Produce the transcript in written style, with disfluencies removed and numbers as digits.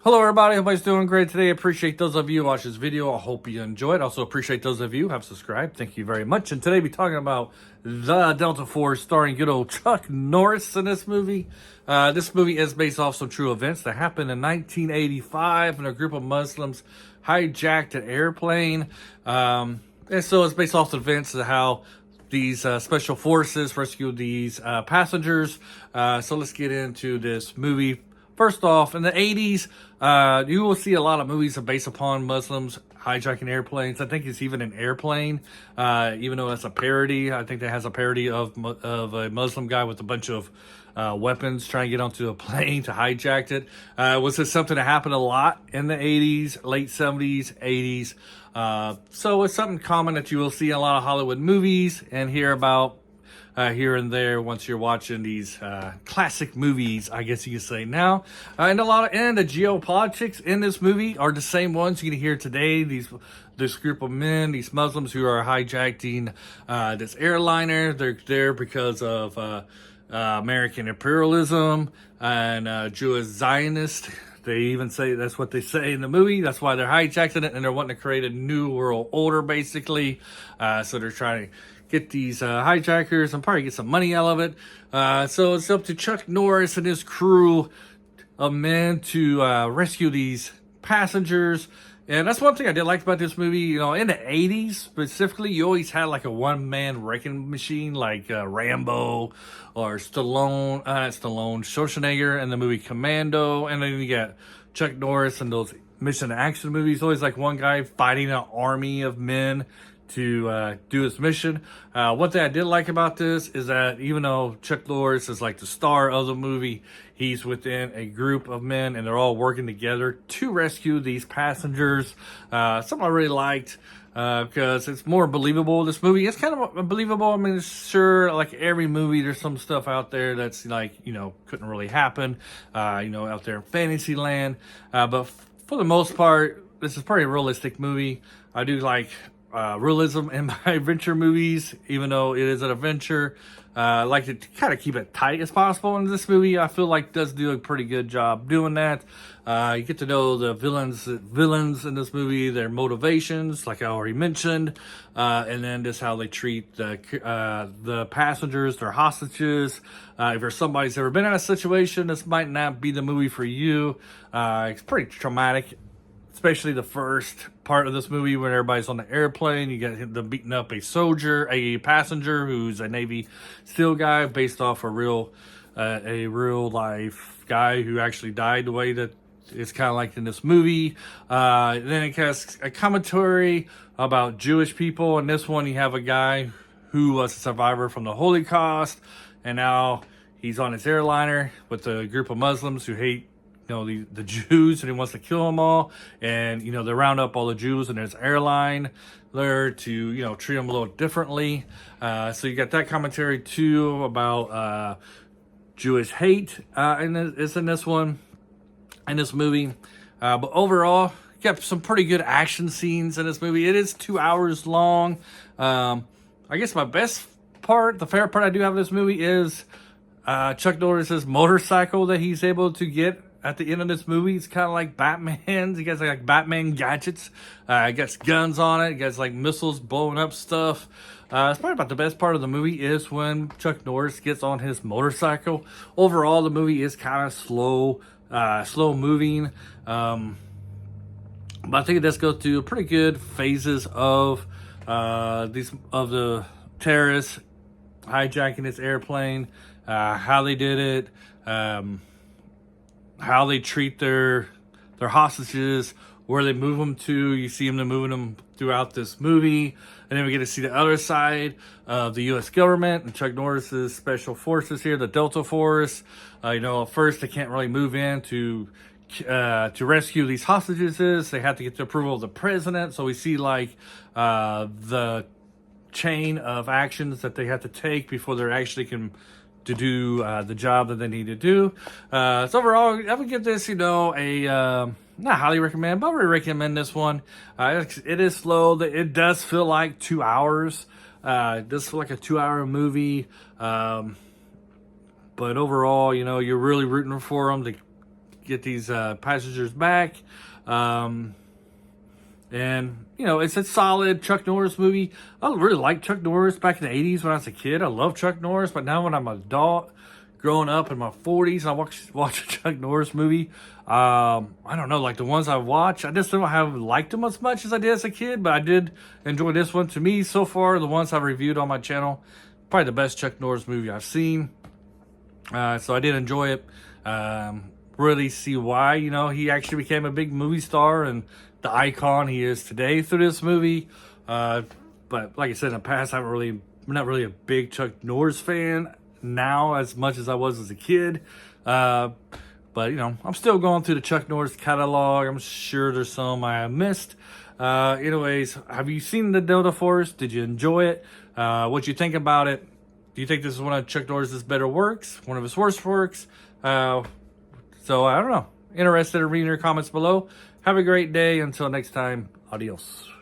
Hello everybody, hope everybody's doing great today. Appreciate those of you who watch this video. I hope you enjoyed. Also appreciate those of you who have subscribed. Thank you very much. And today we're talking about the Delta Force starring good old Chuck Norris in this movie. This movie is based off some true events that happened in 1985 when a group of Muslims hijacked an airplane. And so it's based off the events of how these special forces rescued these passengers. So let's get into this movie. First off, in the 80s, you will see a lot of movies that are based upon Muslims hijacking airplanes. I think it's even an airplane, even though that's a parody. I think that has a parody of a Muslim guy with a bunch of weapons trying to get onto a plane to hijack it. Was this something that happened a lot in the 80s, late 70s, 80s? So it's something common that you will see in a lot of Hollywood movies and hear about here and there once you're watching these classic movies, I guess you could say now. And the geopolitics in this movie are the same ones you're gonna hear today. This group of men, these Muslims who are hijacking this airliner. They're there because of American imperialism and Jewish Zionist. They even say that's what they say in the movie. That's why they're hijacking it, and they're wanting to create a new world order, basically. So they're trying to get these hijackers and probably get some money out of it. So it's up to Chuck Norris and his crew of men to rescue these passengers. And that's one thing I did like about this movie. You know, in the 80s specifically, you always had like a one-man wrecking machine like Rambo or Schwarzenegger in the movie Commando. And then you got Chuck Norris in those mission action movies. Always like one guy fighting an army of men to do his mission. One thing I did like about this is that even though Chuck Norris is like the star of the movie, he's within a group of men and they're all working together to rescue these passengers. Something I really liked because it's more believable. This movie is kind of believable. I mean, sure, like every movie, there's some stuff out there that's like, couldn't really happen, out there in fantasy land. But for the most part, this is pretty realistic movie. I do like realism in my adventure movies, even though it is an adventure. I like to kind of keep it tight as possible. In this movie, I feel like does do a pretty good job doing that. You get to know the villains in this movie, their motivations, like I already mentioned, and then just how they treat the passengers, their hostages. If there's somebody who's ever been in a situation, this might not be the movie for you. It's pretty traumatic, especially the first part of this movie when everybody's on the airplane. You get them beating up a passenger who's a Navy SEAL guy based off a real life guy who actually died the way that it's kind of like in this movie. Then it has a commentary about Jewish people. In this one, you have a guy who was a survivor from the Holocaust, and now he's on his airliner with a group of Muslims who hate the Jews, and he wants to kill them all. And, they round up all the Jews in his airline there to, treat them a little differently. So you got that commentary too about Jewish hate and it's in this movie. But overall, you got some pretty good action scenes in this movie. It is 2 hours long. I guess my best part, the favorite part I do have of this movie is Chuck Norris's motorcycle that he's able to get at the end of this movie. It's kind of like Batman's. He got like Batman gadgets. He got guns on it. He got like missiles blowing up stuff. It's probably about the best part of the movie is when Chuck Norris gets on his motorcycle. Overall, the movie is kind of slow moving. But I think it does go through pretty good phases of the terrorists hijacking this airplane, how they did it, how they treat their hostages, where they move them to. You see them moving them throughout this movie. And then we get to see the other side of the U.S. government and Chuck Norris's special forces here, the Delta Force. At first they can't really move in to rescue these hostages. They have to get the approval of the president. So we see like the chain of actions that they have to take before they're actually to do the job that they need to do. So overall, I would give this, not highly recommend, but I would recommend this one. It is slow. It does feel like 2 hours. It does feel like a 2 hour movie. But overall, you're really rooting for them to get these passengers back. And, you know, it's a solid Chuck Norris movie. I really liked Chuck Norris back in the 80s when I was a kid. I love Chuck Norris, but now when I'm an adult, growing up in my 40s, and I watch a Chuck Norris movie, I don't know, like the ones I watch, I just don't have liked them as much as I did as a kid, but I did enjoy this one. To me, so far, the ones I've reviewed on my channel, probably the best Chuck Norris movie I've seen. So I did enjoy it. Really see why, you know, he actually became a big movie star and the icon he is today through this movie. But like I said in the past, I'm not really a big Chuck Norris fan now as much as I was as a kid. But you know, I'm still going through the Chuck Norris catalog. I'm sure there's some I have missed. Anyways, have you seen the Delta Force? Did you enjoy it? What you think about it? Do you think this is one of Chuck Norris's better works? One of his worst works? So I don't know. Interested in reading your comments below. Have a great day. Until next time, adios.